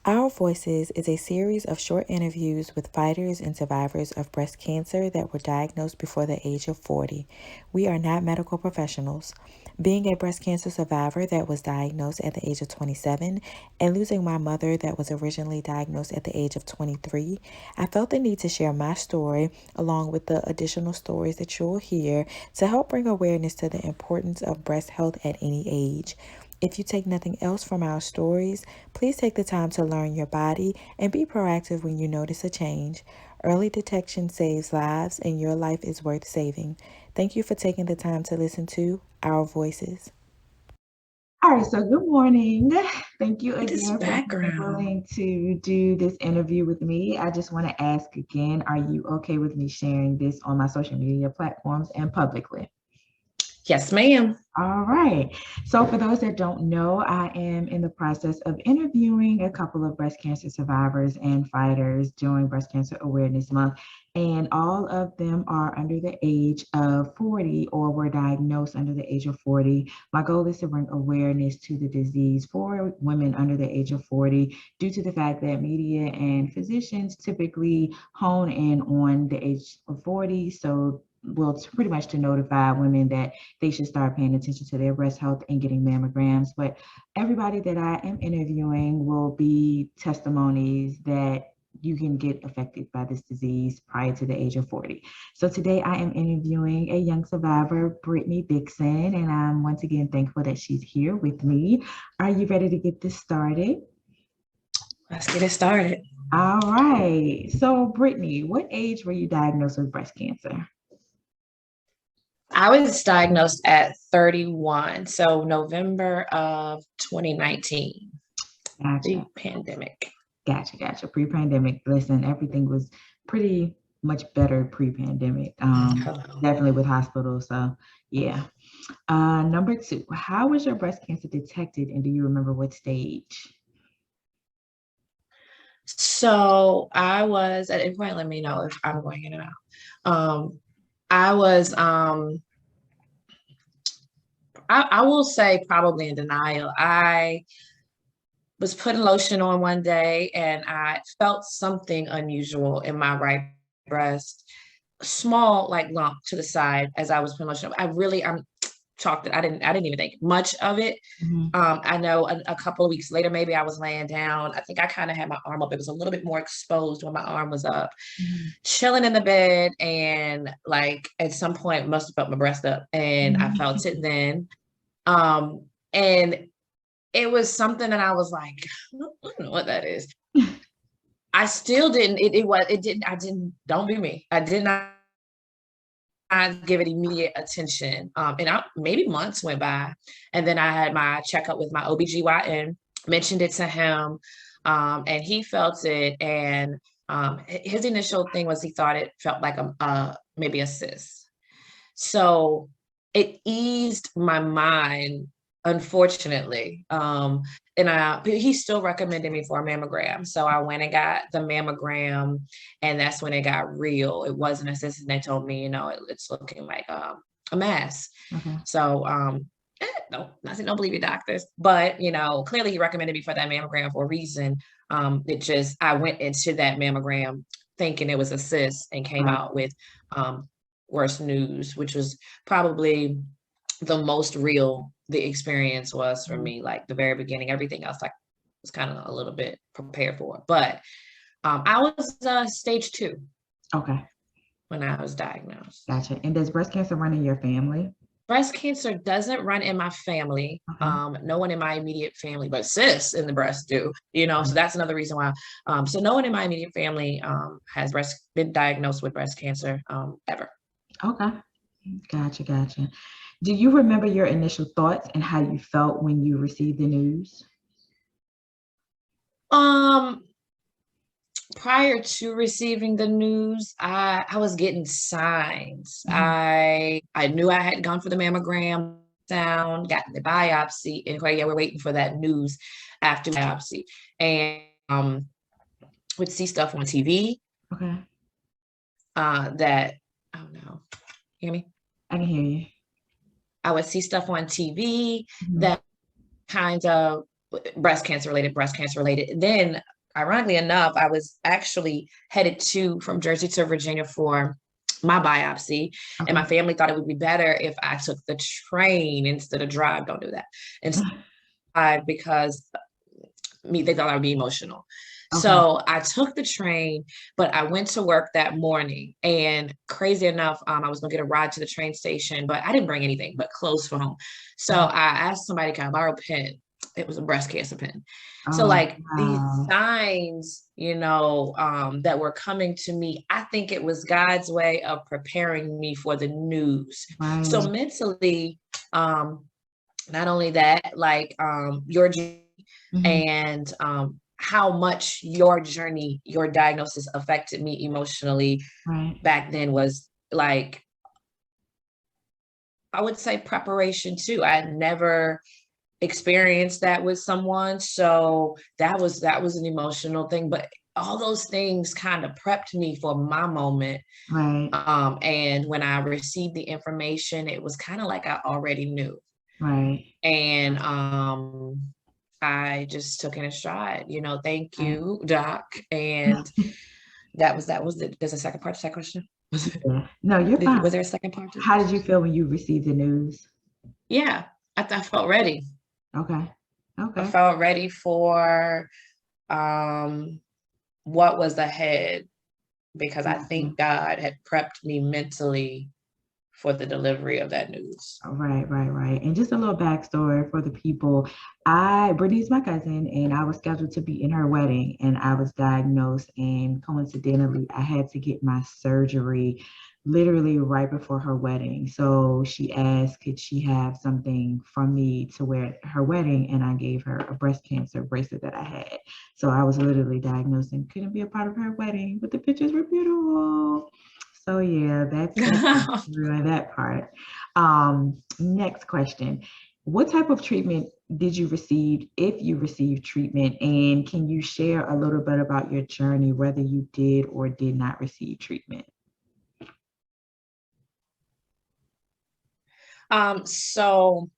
Our Voices is a series of short interviews with fighters and survivors of breast cancer that were diagnosed before the age of 40. We are not medical professionals. Being a breast cancer survivor that was diagnosed at the age of 27 and losing my mother that was originally diagnosed at the age of 23, I felt the need to share my story along with the additional stories that you'll hear to help bring awareness to the importance of breast health at any age. If you take nothing else from our stories, please take the time to learn your body and be proactive when you notice a change. Early detection saves lives, and your life is worth saving. Thank you for taking the time to listen to Our Voices. All right, so good morning. Thank you This again for being background. willing to do this interview with me. I just want to ask again, are you okay with me sharing this on my social media platforms and publicly? Yes, ma'am. All right. So, for those that don't know, I am in the process of interviewing a couple of breast cancer survivors and fighters during Breast Cancer Awareness Month. And all of them are under the age of 40 or were diagnosed under the age of 40. My goal is to bring awareness to the disease for women under the age of 40 due to the fact that media and physicians typically hone in on the age of 40. So, well, it's pretty much to notify women that they should start paying attention to their breast health and getting mammograms. But everybody that I am interviewing will be testimonies that you can get affected by this disease prior to the age of 40. So today I am interviewing a young survivor, Brittany Dixon, and I'm once again thankful that she's here with me. Are you ready to get this started? Let's get it started. All right. So, Brittany, what age were you diagnosed with breast cancer? I was diagnosed at 31, so November of 2019, the Gotcha. pandemic. Gotcha. Pre-pandemic, listen, everything was pretty much better pre-pandemic. Hello. Definitely with hospitals. So yeah. Number two, how was your breast cancer detected, and do you remember what stage? So I was, at any point, let me know if I'm going in and out. I was, I will say probably in denial. I was putting lotion on one day and I felt something unusual in my right breast, small like lump to the side as I was putting lotion on. I'm chalked it. I didn't even think much of it. Mhm. I know a couple of weeks later, maybe I was laying down. I think I kind of had my arm up. It was a little bit more exposed when my arm was up, Mhm. chilling in the bed. And like at some point, must have felt my breast up. And I felt it then. And it was something that I was like, I don't know what that is. I still didn't, it didn't, I didn't, don't be me. I did not give it immediate attention. Maybe months went by. And then I had my checkup with my OBGYN, mentioned it to him, and he felt it. And his initial thing was he thought it felt like maybe a cyst. So it eased my mind, unfortunately. But he still recommended me for a mammogram. So I went and got the mammogram, and that's when it got real. It wasn't a cyst, and they told me, it's looking like a mass. Okay. So no, I said, don't believe your doctors, but clearly he recommended me for that mammogram for a reason. I went into that mammogram thinking it was a cyst and came Right. out with worse news, which was probably the most real the experience was for Mhm. me. Like the very beginning, everything else like was kind of a little bit prepared for. But I was stage 2 Okay. when I was diagnosed. Gotcha. And does breast cancer run in your family? Breast cancer doesn't run in my family. Okay. No one in my immediate family, but cysts in the breast do, so Mhm. that's another reason why. So no one in my immediate family has been diagnosed with breast cancer ever. Okay. Gotcha. Do you remember your initial thoughts and how you felt when you received the news? Um, Prior to receiving the news, I was getting signs. Mhm. I knew I had gone for the mammogram, down, got the biopsy, and yeah, we're waiting for that news after biopsy. And would see stuff on TV Okay. that I don't know. Hear me? I can hear you. I would see stuff on TV Mhm. that kind of breast cancer related. Then ironically enough, I was actually headed from Jersey to Virginia for my biopsy, and my family thought it would be better if I took the train instead of drive. Don't do that. And because they thought I would be emotional. So I took the train, but I went to work that morning, and crazy enough, I was gonna get a ride to the train station, but I didn't bring anything but clothes for home. So I asked somebody, can I borrow a pen? It was a breast cancer pen. So like these signs, that were coming to me, I think it was God's way of preparing me for the news. Right. So mentally, not only that, like your and how much your journey, your diagnosis affected me emotionally back then was like, I would say preparation too. I had never experienced that with someone. So that was an emotional thing, but all those things kind of prepped me for my moment. Right. And when I received the information, it was kind of like I already knew. Right. And I just took it in stride, thank you, Doc. And that was there's a second part to that question. Yeah. No, you're fine. Was there a second part to How did you feel when you received the news? Yeah, I felt ready. Okay. I felt ready for what was ahead, because I think God had prepped me mentally for the delivery of that news. Right. And just a little backstory for the people. Brittany's my cousin, and I was scheduled to be in her wedding, and I was diagnosed, and coincidentally, I had to get my surgery literally right before her wedding. So she asked, could she have something from me to wear at her wedding? And I gave her a breast cancer bracelet that I had. So I was literally diagnosed and couldn't be a part of her wedding, but the pictures were beautiful. So yeah, that's that part. Next question. What type of treatment did you receive, if you received treatment? And can you share a little bit about your journey, whether you did or did not receive treatment? So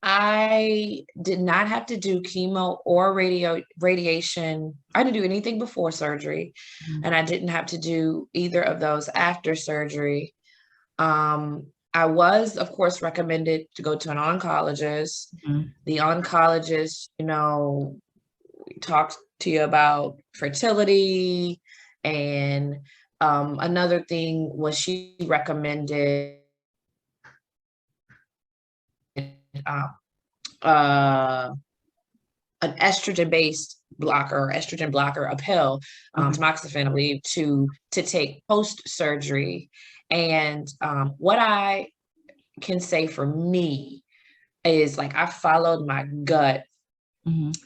I did not have to do chemo or radiation. I didn't do anything before surgery, and I didn't have to do either of those after surgery. I was, of course, recommended to go to an oncologist. The oncologist, talks to you about fertility, and another thing was she recommended an estrogen-based blocker, a pill, tamoxifen, I believe, to take post-surgery. And what I can say for me is, like, I followed my gut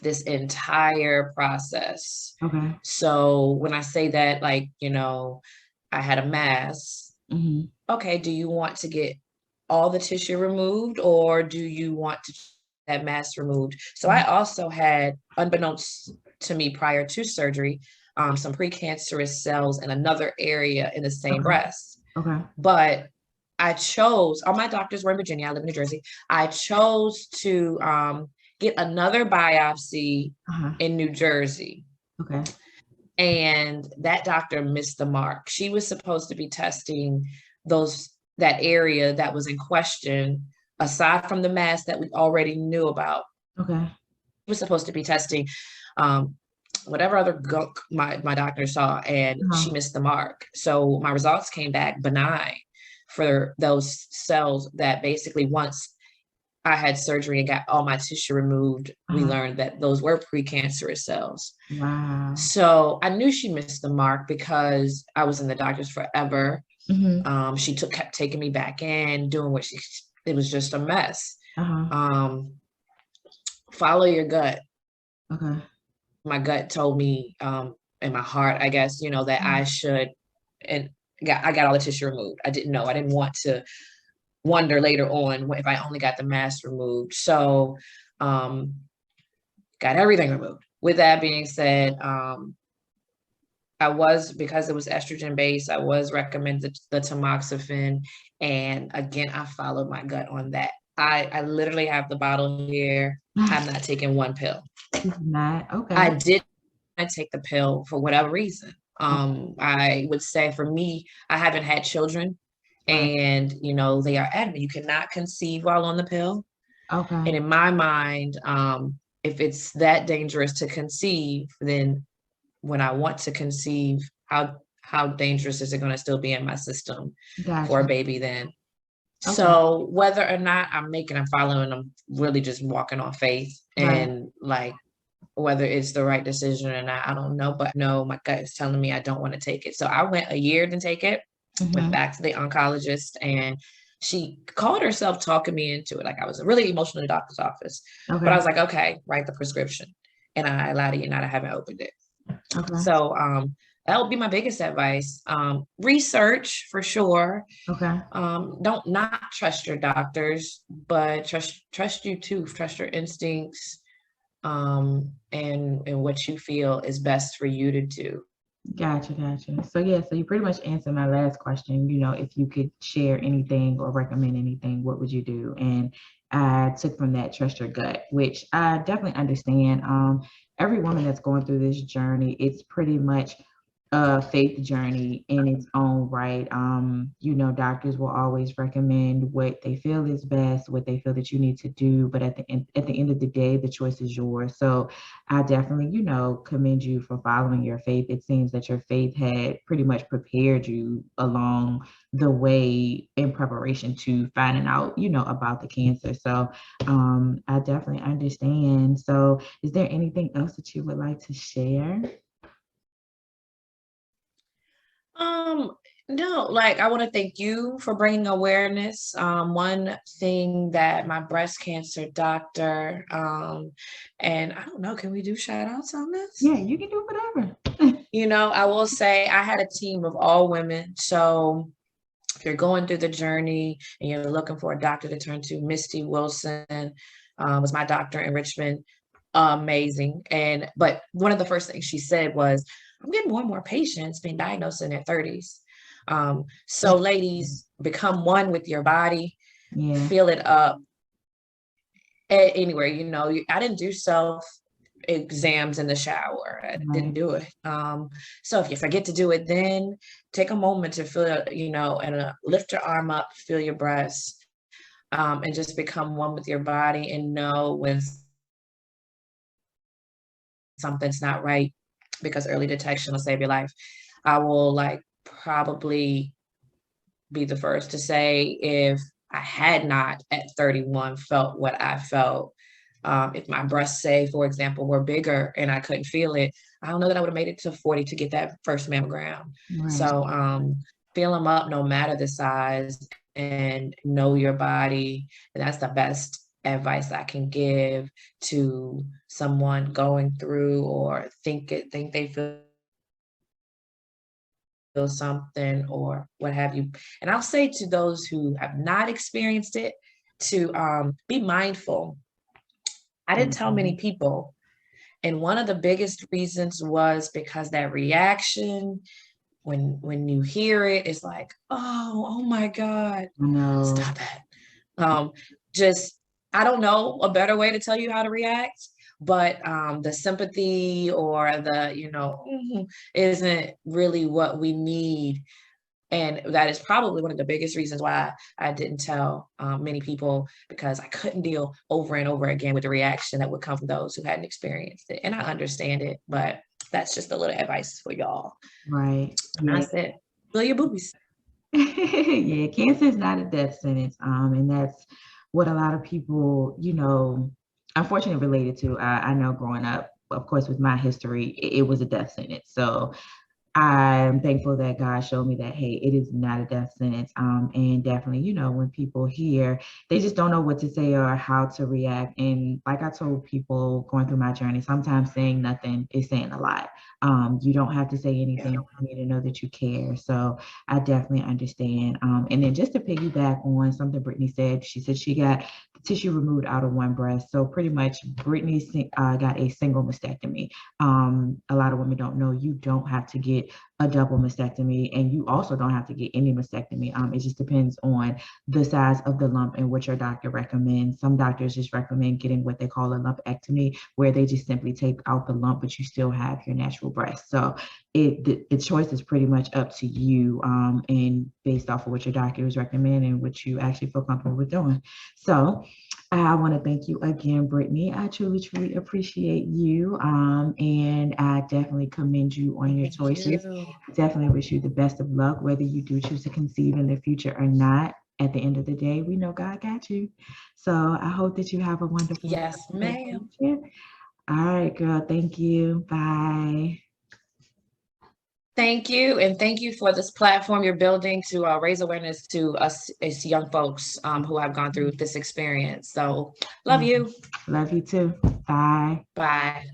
this entire process. So when I say that, like, I had a mass. Okay, do you want to get all the tissue removed, or do you want to that mass removed? So I also had, unbeknownst to me prior to surgery, some precancerous cells in another area in the same breast. But I chose, all my doctors were in Virginia, I live in New Jersey. I chose to get another biopsy in New Jersey. And that doctor missed the mark. She was supposed to be testing that area that was in question, aside from the mass that we already knew about. She was supposed to be testing whatever other gunk my doctor saw, and she missed the mark. So my results came back benign for those cells that basically, once I had surgery and got all my tissue removed, we learned that those were precancerous cells. So I knew she missed the mark because I was in the doctors forever. She kept taking me back in, doing it was just a mess. Follow your gut. My gut told me, in my heart, I guess, that I should, and I got all the tissue removed. I didn't know. I didn't want to wonder later on if I only got the mass removed. So got everything removed. With that being said, because it was estrogen based, I was recommended the tamoxifen. And again, I followed my gut on that. I literally have the bottle here. I'm not taking one pill. Not okay. I did take the pill for whatever reason. I would say for me, I haven't had children, Right. and they are adamant you cannot conceive while on the pill. Okay. And in my mind, if it's that dangerous to conceive, then when I want to conceive, how dangerous is it going to still be in my system for a Gotcha. baby then? Okay. So whether or not I'm following, I'm really just walking on faith, Right. and like whether it's the right decision or not, I don't know. But no, my gut is telling me I don't want to take it. So I went a year to take it, went Mm-hmm. back to the oncologist, and she called herself talking me into it. Like I was really emotional in the doctor's office, but I Okay. was like, okay, write the prescription. And I lied to you not, I haven't opened it. Okay. So that would be my biggest advice. Research for sure. Okay. Don't not trust your doctors, but trust you too. Trust your instincts, and what you feel is best for you to do. Gotcha, gotcha. So yeah, so you pretty much answered my last question. If you could share anything or recommend anything, what would you do? And I took from that trust your gut, which I definitely understand. Every woman that's going through this journey, it's pretty much a faith journey in its own right. Doctors will always recommend what they feel is best, what they feel that you need to do, but at the end of the day, the choice is yours. So I definitely, commend you for following your faith. It seems that your faith had pretty much prepared you along the way in preparation to finding out, about the cancer. So I definitely understand. So is there anything else that you would like to share? Um, no, like I want to thank you for bringing awareness. One thing that my breast cancer doctor, and I don't know, can we do shout outs on this? Yeah, you can do whatever. I will say I had a team of all women. So if you're going through the journey and you're looking for a doctor to turn to, Misty Wilson was my doctor in Richmond. Amazing. But one of the first things she said was, I'm getting more and more patients being diagnosed in their 30s. So ladies, become one with your body, Yeah. feel it up anywhere. I didn't do self exams in the shower. I didn't Right. do it. So if you forget to do it, then take a moment to feel, and lift your arm up, feel your breasts, and just become one with your body and know when something's not right, because early detection will save your life. I will probably be the first to say, if I had not at 31 felt what I felt, if my breasts, say, for example, were bigger and I couldn't feel it, I don't know that I would have made it to 40 to get that first mammogram. Right. So feel them up no matter the size, and know your body. And that's the best advice I can give to someone going through or think they feel something or what have you. And I'll say to those who have not experienced it to be mindful. I didn't tell many Mhm. people. And one of the biggest reasons was because that reaction, when you hear it, it's like, oh my God, I know. stop that. Um, just, I don't know a better way to tell you how to react, but the sympathy or the, isn't really what we need. And that is probably one of the biggest reasons why I didn't tell many people, because I couldn't deal over and over again with the reaction that would come from those who hadn't experienced it. And I understand it, but that's just a little advice for y'all. Right. And Yeah. that's it. Feel your boobies. Yeah, cancer is not a death sentence. And that's what a lot of people, unfortunately related to. I know growing up, of course, with my history, it was a death sentence. So I'm thankful that God showed me that, hey, it is not a death sentence. And definitely, when people hear, they just don't know what to say or how to react. And like I told people going through my journey, sometimes saying nothing is saying a lot. You don't have to say Yeah. anything for me to know that you care. So I definitely understand. And then just to piggyback on something Brittany said, she said she got the tissue removed out of one breast. So pretty much Brittany got a single mastectomy. A lot of women don't know you don't have to get a double mastectomy, and you also don't have to get any mastectomy. It just depends on the size of the lump and what your doctor recommends. Some doctors just recommend getting what they call a lumpectomy, where they just simply take out the lump, but you still have your natural breast. So the choice is pretty much up to you, and based off of what your doctor is recommending and what you actually feel comfortable with doing. So I want to thank you again, Brittany. I truly, truly appreciate you. And I definitely commend you on your choices. Definitely wish you the best of luck, whether you do choose to conceive in the future or not. At the end of the day, we know God got you. So I hope that you have a wonderful Yes, ma'am. future. All right, girl. Thank you. Bye. Thank you. And thank you for this platform you're building to raise awareness to us as young folks who have gone through this experience. So love you. Love you too. Bye. Bye.